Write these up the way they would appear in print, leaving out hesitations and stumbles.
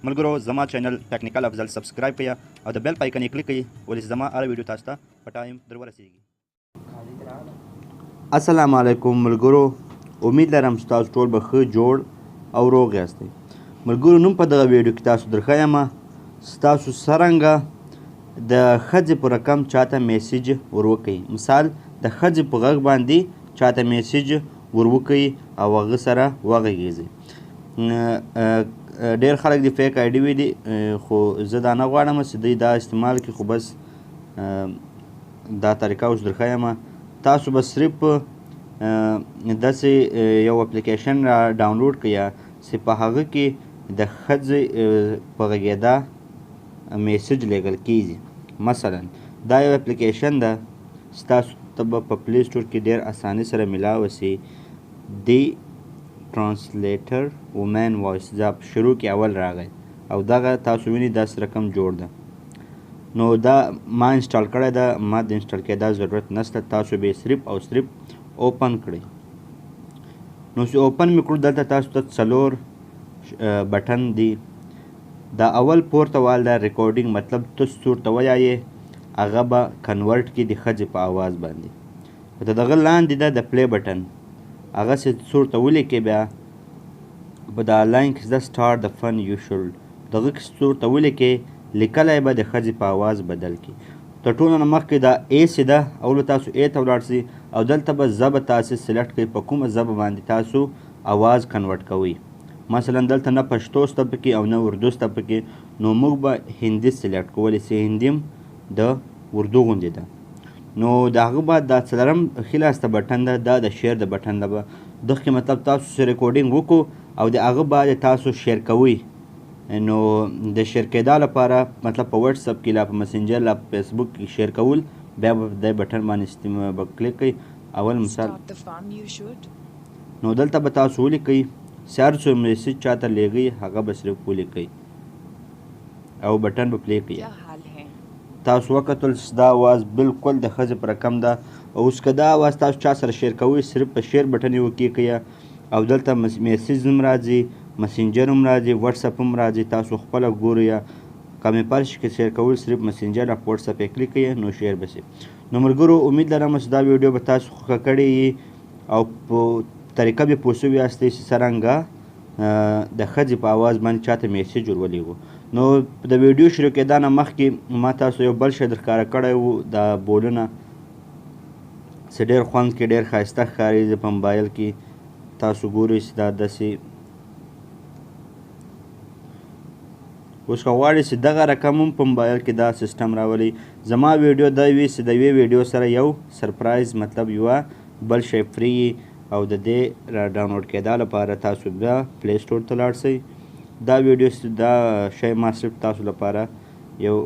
ملګرو زما چینل ټیکنیکل افضل سبسکرایب کړئ او د بیل پایکن یې کلیک کړئ ولې زما هر ویډیو تاسو ته په ټایم در ورسیږي. السلام علیکم ملګرو، امید لرم ستاسو ټول به ښه جوړ او روغ یاستئ. ملګرو نن په دغه ویډیو کې تاسو درښیم ستاسو څرنګه د ښځې په رقم چاته میسیج وروکئ. مثال د ښځې په غږ باندې چاته میسیج وروکئ او هغه سره وغږیږئ. ډېر خلک د فیک آی ډي ویلي، خو زه دا نه غواړم چې دوی دا استعمال کړي، خو بس دا طریقه اوس درښیم. تاسو به صرف داسې یو اپلیکیشن را ډاونلوډ کړئ چې په هغه کې د ښځې په غږېدا میسیج لیږل کیږي. مثلا دا یو اپلیکیشن ده، ستاسو ته به په پلی سټور کې ډېر اسانۍ سره میلاوه شي. دی ټرانسلیټر وومین وایس دا په شروع کې اول راغی او دغه تاسو وینئ داسې رقم جوړ ده. نو دا ما انسټال کړی ده، ما د انسټال کېدا ضرورت نشته. تاسو به یې صرف او صرف اوپن کړئ. نو چې اوپن مې کړو دلته تاسو ته 4 بټن دي. دا اول پورته وال ده ریکارډینګ، مطلب تاسو څورته وایې هغه به کنورټ کړي د ښځې په آواز باندې. د دغه لاندې ده د پلی بټن، هغه چې څورته ولیکئ بیا په دا لاین کې ده سټارټ د فن یو شولډ، دغه کې څورته ولیکئ، لیکلی به د ښځې په آواز بدل کړي. تر ټولو نه مخکې دا ای چې ده اول تاسو ای ته ولاړ شئ او دلته به ژبه تاسې سلیکټ کړئ په کومه ژبه باندې تاسو آواز کنورټ کوئ. مثلا دلته نه پښتو شته پکې او نه اردو شته پکې، نو موږ به هندي سلیکټ کولی چې هندي هم د اردو غوندې ده. نو د هغه بعد دا څلورم ښي لاس ته بټن ده، دا د شیر د بټن ده. به دغه کې مطلب تاسو چې ریکارډینګ وکړو او د هغه بعد تاسو شیر کوئ، نو د شیر کېدا لپاره مطلب په واتساپ کې لا په مسنجر لا په فیسبوک کې شیر کول، بیا به د بټن باندې به کلیک کړئ. اول مثال نو دلته به تاسو ولیکئ چې هر څو میسیج چاته لیږئ هغه به صرف ولیکئ او بټن به پلی کړئ. تاسو وکتل چې دا آواز بالکل د ښځې په رقم ده. اوس که دا آواز تاسو چا سره شیر کوئ صرف په شیر بټن یې وکلیکئ او دلته میسیج هم راځي، مسنجر هم راځي، واتساپ هم راځي، تاسو خپله ګورئ. که مې فرض شي که شیر کول صرف مسنجر او په واتساپ یې کلیک کړئ نو شیر به شي. نو ملګرو امید لرم چې دا ویډیو به تاسو خوښه کړې وي او په طریقه به پوه شوي یاستئ چې څرنګه د ښځې په آواز باندې چاته میسیج ورولېږو. نو د ویډیو شروع کېدا نه مخکې ما تاسو یو بل شی درښکاره کړی و، دا بولونه چې ډېر خوند کې ډېر ښایسته ښکاري په موبایل کې. تاسو ګورئ چې دا داسې اوس که غواړئ چې دغه رقم هم په موبایل کې دا سیسټم راولئ. زما ویډیو دا وي چې د یوې ویډیو سره یو سرپرایز مطلب یوه بل شی فری او د دې را ډاونلوډ کېدا لپاره تاسو بیا پلی سټور ته لاړ شئ. دا ویډیو دا شی ما صرف تاسو لپاره یو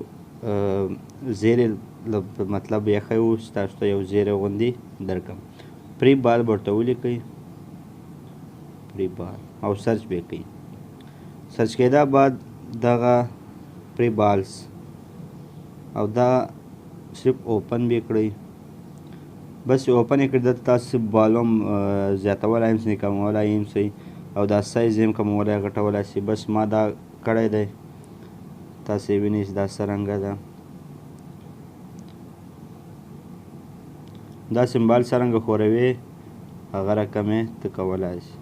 زیری مطلب ایښی و چې تاسو ته یو زیری غوندې درکړم. پری بال به ورته ولیکئ، پری بال او سرچ به یې کوئ. سرچ کېدا بعد دغه پری بالز او دا صرف اوپن به یې کړئ. بس اوپن یې کړئ، دلته تاسو بالوم زیاتولی هم شئ، کمولی هم شئ او دا سایز هم کمولی غټولی شئ. بس ما دا کړی دی، تاسې وینئ چې دا څرنګه ده. دا سمبال څرنګه ښوروي هغه رقم یې ته کولی شئ.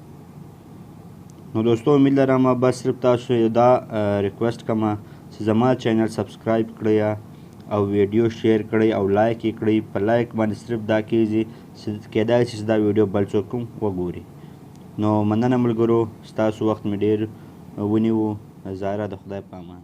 نو دوستو امید لرم بس صرف تاسو دا ریکویسټ کوم چې زما چینل سبسکرایب کړئ او ویډیو شیر کړئ او لایک یې کړئ. په لایک باندې صرف دا کیږي چې کیدای شي چې دا ویډیو بل څوک هم وګوري. نو مننه ملګرو، ستاسو وخت مې ډېر ونیو. ظاهره د خدای په امان.